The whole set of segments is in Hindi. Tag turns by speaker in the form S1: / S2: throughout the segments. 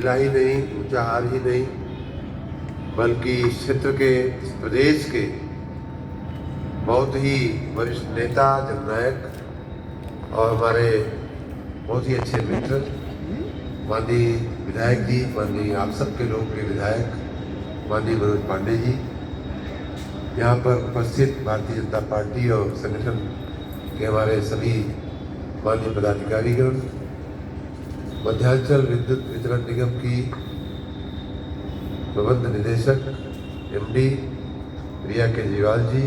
S1: जिला ही नहीं, ऊंचाहार ही नहीं, बल्कि इस क्षेत्र के, इस प्रदेश के बहुत ही वरिष्ठ नेता, जननायक और हमारे बहुत ही अच्छे मित्र माननीय विधायक जी, माननीय आप सबके लोग के विधायक माननीय मनोज पांडे जी, यहाँ पर उपस्थित भारतीय जनता पार्टी और संगठन के हमारे सभी माननीय पदाधिकारीगण, मध्यांचल विद्युत वितरण निगम की प्रबंध निदेशक एमडी प्रिया केजरीवाल जी,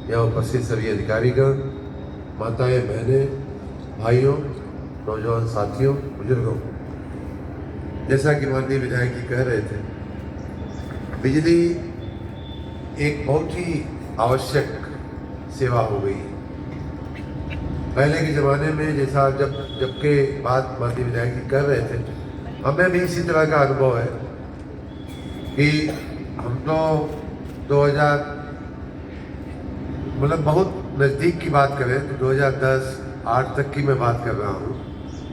S1: यहाँ उपस्थित सभी अधिकारीगण, माताएं, बहनें, भाइयों, नौजवान साथियों, बुजुर्गों, जैसा कि माननीय विधायक जी कह रहे थे, बिजली एक बहुत ही आवश्यक सेवा हो गई। पहले के ज़माने में जैसा जबके बात माननीय विधायक जी कर रहे थे, हमें भी इसी तरह का अनुभव है कि हम तो 2000 मतलब बहुत नज़दीक की बात करें तो 2010-8 तक की मैं बात कर रहा हूँ,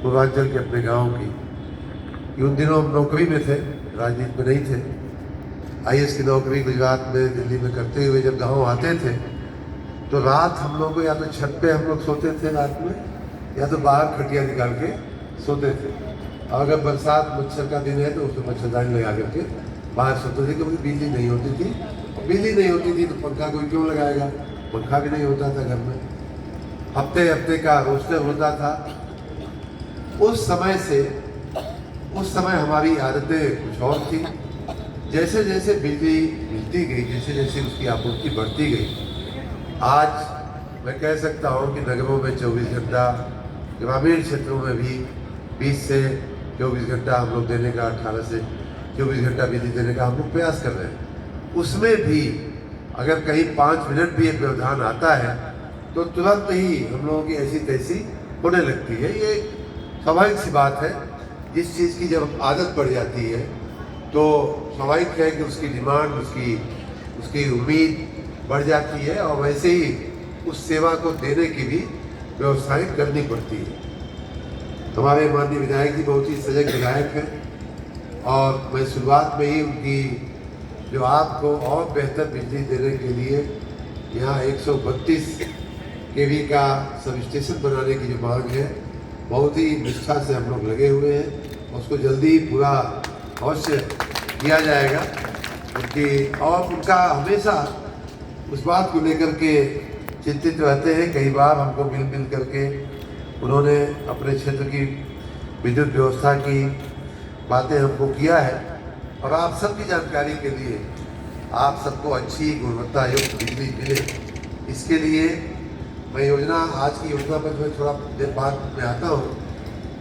S1: पूर्वांचल के अपने गांव की, कि उन दिनों हम नौकरी में थे, राजनीति में नहीं थे। आईएएस की नौकरी गुजरात में, दिल्ली में करते हुए जब गांव आते थे तो रात हम लोग को या तो छत पे हम लोग सोते थे रात में, या तो बाहर खटिया निकाल के सोते थे। और अगर बरसात मच्छर का दिन है तो उसमें मच्छरदानी लगा करके बाहर सोते थे, क्योंकि बिजली नहीं होती थी। बिजली नहीं होती थी तो पंखा कोई क्यों लगाएगा, पंखा भी नहीं होता था घर में। हफ्ते हफ्ते का रोस्टर होता था। उस समय हमारी आदतें कुछ और थी। जैसे जैसे बिजली मिलती गई, जैसे जैसे उसकी आपूर्ति बढ़ती गई, आज मैं कह सकता हूँ कि नगरों में 24 घंटा, ग्रामीण क्षेत्रों में भी 20 से 24 घंटा हम लोग देने का, 18 से 24 घंटा बिजली देने का हम लोग प्रयास कर रहे हैं। उसमें भी अगर कहीं 5 मिनट भी एक व्यवधान आता है तो तुरंत ही हम लोगों की ऐसी तैसी होने लगती है। ये स्वाभाविक सी बात है। जिस चीज़ की जब आदत पड़ जाती है तो स्वाभाविक है कि उसकी डिमांड, उसकी उम्मीद बढ़ जाती है, और वैसे ही उस सेवा को देने की भी व्यवस्थाएं करनी पड़ती है। हमारे माननीय विधायक जी बहुत ही सजग विधायक हैं, और मैं शुरुआत में ही उनकी जो आपको और बेहतर बिजली देने के लिए यहाँ 132 केवी का सब स्टेशन बनाने की जो मांग है, बहुत ही निष्ठा से हम लोग लगे हुए हैं। उसको जल्दी पूरा अवश्य किया जाएगा। और उनका हमेशा उस बात को लेकर के चिंतित रहते हैं। कई बार हमको मिल करके उन्होंने अपने क्षेत्र की विद्युत व्यवस्था की बातें हमको किया है। और आप सबकी जानकारी के लिए, आप सबको अच्छी गुणवत्ता युक्त बिजली मिले, इसके लिए मैं आज की योजना पर मैं थोड़ा देर बाद में आता हूँ,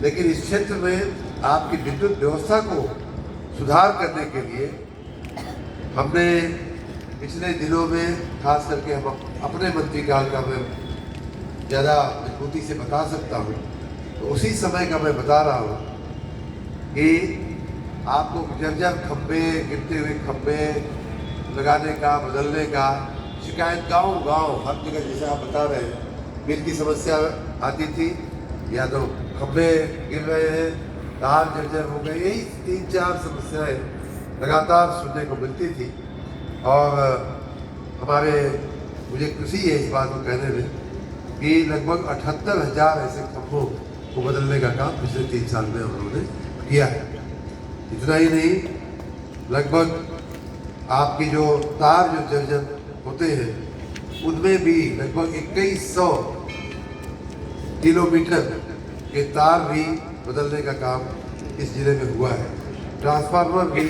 S1: लेकिन इस क्षेत्र में आपकी विद्युत व्यवस्था को सुधार करने के लिए हमने पिछले दिनों में, खास करके हम अपने मंत्रीकाल का मैं ज़्यादा मजबूती से बता सकता हूँ, तो उसी समय का मैं बता रहा हूँ कि आपको जब खंभे, गिरते हुए खंभे लगाने का, बदलने का शिकायत गांव हर जगह, जैसे आप बता रहे हैं, बिल की समस्या आती थी, या तो खंभे गिर रहे हैं, तार जर्जर हो गए, यही 3-4 समस्याएं लगातार सुनने को मिलती थी। और मुझे खुशी है इस बात को कहने में कि लगभग 78,000 ऐसे खंभों को बदलने का काम पिछले 3 साल में हम लोगों ने किया है। इतना ही नहीं, लगभग आपकी जो तार जो जर्जर होते हैं, उनमें भी लगभग 2100 किलोमीटर के तार भी बदलने का काम इस जिले में हुआ है। ट्रांसफार्मर भी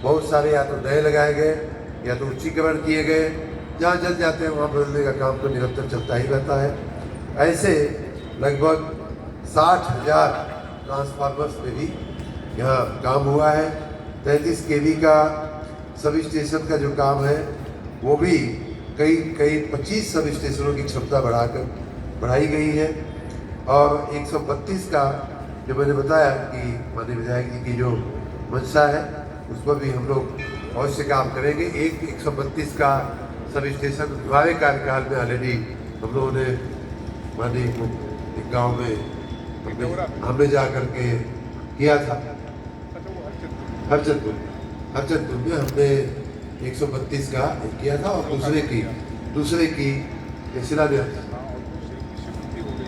S1: बहुत सारे या तो नए लगाए गए या तो उच्चीकरण किए गए। जहाँ जल जाते हैं वहाँ बदलने का काम तो निरंतर चलता ही रहता है। ऐसे लगभग 60,000 ट्रांसफार्मर्स पे भी यहाँ काम हुआ है। 33 केवी का सब स्टेशन का जो काम है, वो भी कई 25 सब स्टेशनों की क्षमता बढ़ाई गई है। और 132 का जो मैंने बताया कि माननीय विधायक जी की जो मंशा है, उस पर भी हम लोग अवश्य काम करेंगे। 132 का सब स्टेशन हमारे कार्यकाल में ऑलरेडी हम लोगों ने माननीय एक गाँव में हमने जा करके किया था। हरचंदपुर में हमने 132 का किया था और दूसरे की शिलान्यास,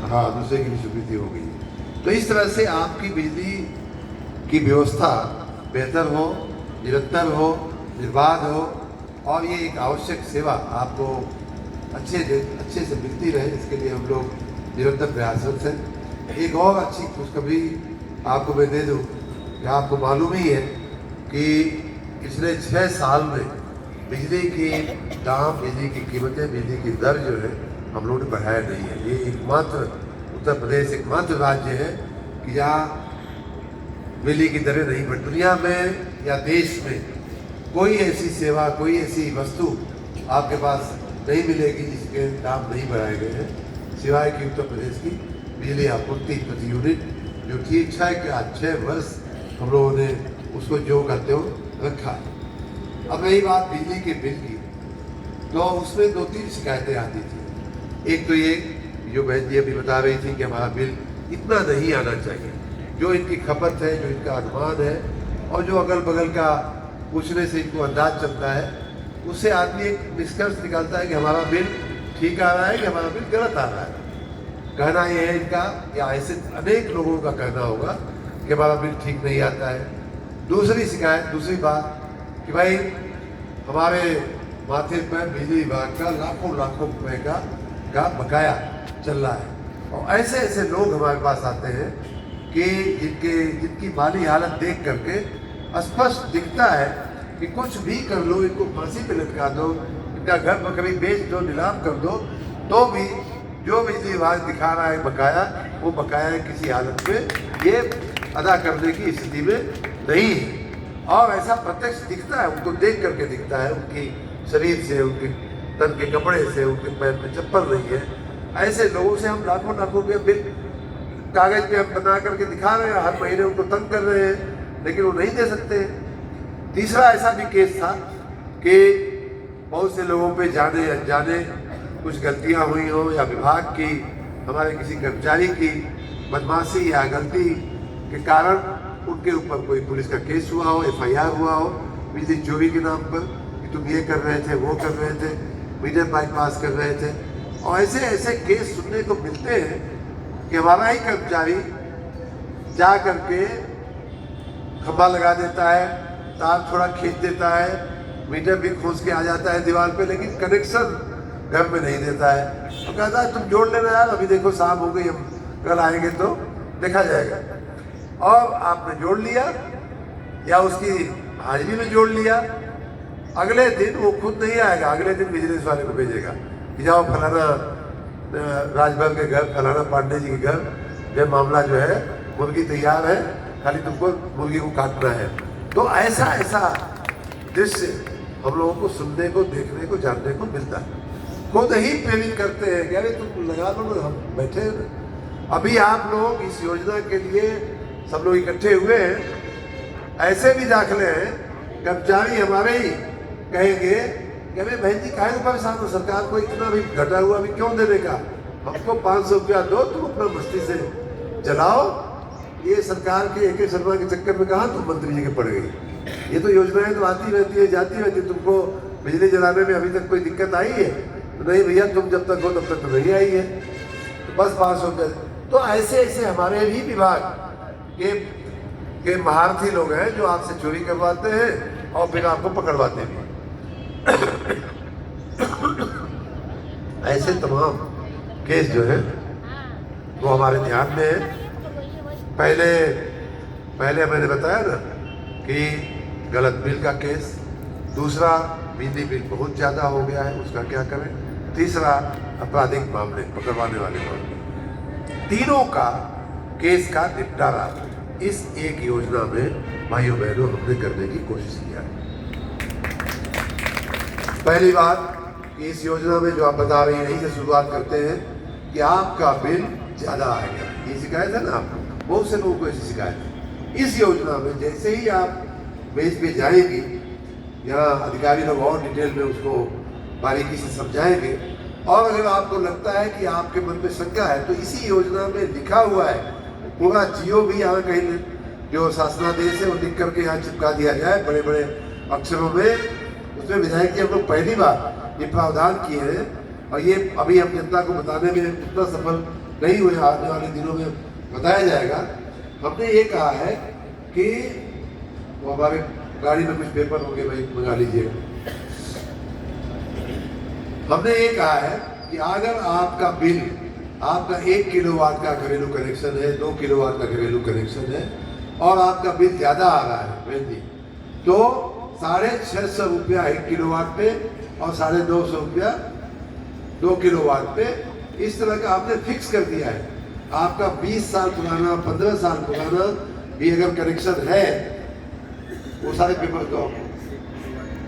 S1: हाँ दूसरे की भी स्वीकृति हो गई। तो इस तरह से आपकी बिजली की व्यवस्था बेहतर हो, निरंतर हो, निर्बाध हो और ये एक आवश्यक सेवा आपको अच्छे से मिलती रहे, इसके लिए हम लोग निरंतर प्रयासरत हैं। एक और अच्छी खुशखबरी आपको मैं दे दूँ कि आपको मालूम ही है कि पिछले 6 साल में बिजली की दाम, बिजली की कीमतें, बिजली की दर जो है हम लोगों ने बढ़ाया नहीं है। ये एकमात्र उत्तर प्रदेश एकमात्र राज्य है कि जहाँ बिजली की दरें नहीं बढ़। दुनिया में या देश में कोई ऐसी सेवा, कोई ऐसी वस्तु आपके पास नहीं मिलेगी जिसके दाम नहीं बढ़ाए गए हैं, सिवाय कि उत्तर प्रदेश की बिजली आपूर्ति प्रति यूनिट जो थी 6 वर्ष हम लोगों ने उसको जो करते हो रखा। अब रही बात बिजली के बिल की, तो उसमें 2-3 शिकायतें आती थी। एक तो ये जो बहन जी अभी बता रही थी कि हमारा बिल इतना नहीं आना चाहिए, जो इनकी खपत है, जो इनका अनुमान है और जो अगल बगल का पूछने से इनको अंदाज चलता है, उससे आदमी एक निष्कर्ष निकालता है कि हमारा बिल ठीक आ रहा है कि हमारा बिल गलत आ रहा है। कहना यह है इनका, या ऐसे अनेक लोगों का कहना होगा कि हमारा बिल ठीक नहीं आता है। दूसरी बात कि भाई हमारे माथे पर बिजली विभाग का लाखों रुपए का बकाया चल रहा है। और ऐसे लोग हमारे पास आते हैं कि जिनकी माली हालत देख करके स्पष्ट दिखता है कि कुछ भी कर लो, इनको फांसी पे लटका दो, इनका घर बकरी बेच दो, नीलाम कर दो, तो भी जो बिजली विभाग दिखा रहा है बकाया, वो बकाया किसी हालत में ये अदा करने की स्थिति में नहीं है। और ऐसा प्रत्यक्ष दिखता है, उनको देख करके दिखता है, उनकी शरीर से, उनके तन के कपड़े से, उनके पैर में चप्पल नहीं है। ऐसे लोगों से हम लाखों के बिल कागज पे हम बना करके दिखा रहे हैं, हर महीने उनको तंग कर रहे हैं, लेकिन वो नहीं दे सकते। तीसरा ऐसा भी केस था कि बहुत से लोगों पे जाने अनजाने कुछ गलतियां हुई हो, या विभाग की, हमारे किसी कर्मचारी की बदमाशी या गलती के कारण उनके ऊपर कोई पुलिस का केस हुआ हो, FIR हुआ हो बिजली चोरी के नाम पर कि तुम ये कर रहे थे, वो कर रहे थे, मीटर बाईपास कर रहे थे। और ऐसे केस सुनने को मिलते हैं कि हमारा ही कर्मचारी जा करके खंभा लगा देता है, तार थोड़ा खींच देता है, मीटर भी खोस के आ जाता है दीवार पे, लेकिन कनेक्शन घर में नहीं देता है। तो कहता है तुम जोड़ लेना यार, अभी देखो शाम हो गई, हम कल आएंगे तो देखा जाएगा। और आपने जोड़ लिया या उसकी हाजिरी में जोड़ लिया, अगले दिन वो खुद नहीं आएगा, अगले दिन विजिलेंस वाले को भेजेगा कि जाओ फलाना राजभर के घर, फलाना पांडे जी के घर, ये मामला जो है मुर्गी तैयार है, खाली तुमको मुर्गी को काटना है। तो ऐसा दृश्य हम लोगों को सुनने को, देखने को, जानने को मिलता है। खुद ही प्रेरित करते हैं कि अरे तुम लगा लो ना, हम बैठे हैं। अभी आप लोग इस योजना के लिए सब लोग इकट्ठे हुए हैं, ऐसे भी दाखिले हैं, कर्मचारी हमारे ही कहेंगे कि अरे बहन जी काहे को परेशान हो, सरकार को इतना भी घटा हुआ भी क्यों देने का, हमको 500 रुपया दो, तुम अपना मस्ती से चलाओ। ये सरकार के AK शर्मा के चक्कर में कहाँ तुम मंत्री जी के पड़ गई। ये तो योजनाएं तो आती रहती है, जाती रहती है। तुमको बिजली जलाने में अभी तक कोई दिक्कत आई है? तो नहीं भैया, तुम जब तक हो तब तक तो नहीं आई है, तो बस 500 रुपये। तो ऐसे हमारे भी विभाग के महारथी लोग हैं जो आपसे चोरी करवाते हैं और फिर आपको पकड़वाते भी। ऐसे तमाम केस जो है वो हमारे ध्यान में है। पहले मैंने बताया ना कि गलत बिल का केस, दूसरा बिजली बिल बहुत ज़्यादा हो गया है, उसका क्या करें, तीसरा आपराधिक मामले, पकड़वाने वाले मामले, तीनों का केस का निपटारा इस एक योजना में भाइयों बहनों हमने करने की कोशिश किया है। पहली बात कि इस योजना में जो आप बता रही हैं, यहीं से शुरुआत करते हैं कि आपका बिल ज़्यादा आएगा। ये शिकायत है ना आपको, बहुत से लोगों को ऐसी शिकायत है। इस योजना में जैसे ही आप बेस पे जाएंगी, यहाँ अधिकारी लोग और डिटेल में उसको बारीकी से समझाएंगे। और अगर आपको लगता है कि आपके मन में शंका है, तो इसी योजना में लिखा हुआ है, पूरा जियो भी यहाँ कहीं जो शासनादेश है वो लिख करके यहाँ चिपका दिया जाए बड़े बड़े अक्षरों में। उसमें विधायक जी हम लोग पहली बार ये प्रावधान किए हैं और ये अभी हम जनता को बताने में उतना सफल नहीं हुए, आने वाले दिनों में बताया जाएगा। हमने ये कहा है कि वो हमारे गाड़ी में कुछ पेपर होंगे भाई मंगा लीजिएगा। हमने ये कहा है कि अगर आपका बिल, आपका 1 किलोवाट का घरेलू कनेक्शन है, 2 किलोवाट का घरेलू कनेक्शन है और आपका बिल ज़्यादा आ रहा है बहन जी, तो 650 रुपया 1 किलोवाट पे और 250 रुपया 2 किलोवाट पे, इस तरह का आपने फिक्स कर दिया है। आपका 20 साल पुराना, 15 साल पुराना भी अगर कनेक्शन है, वो सारे पेपर तो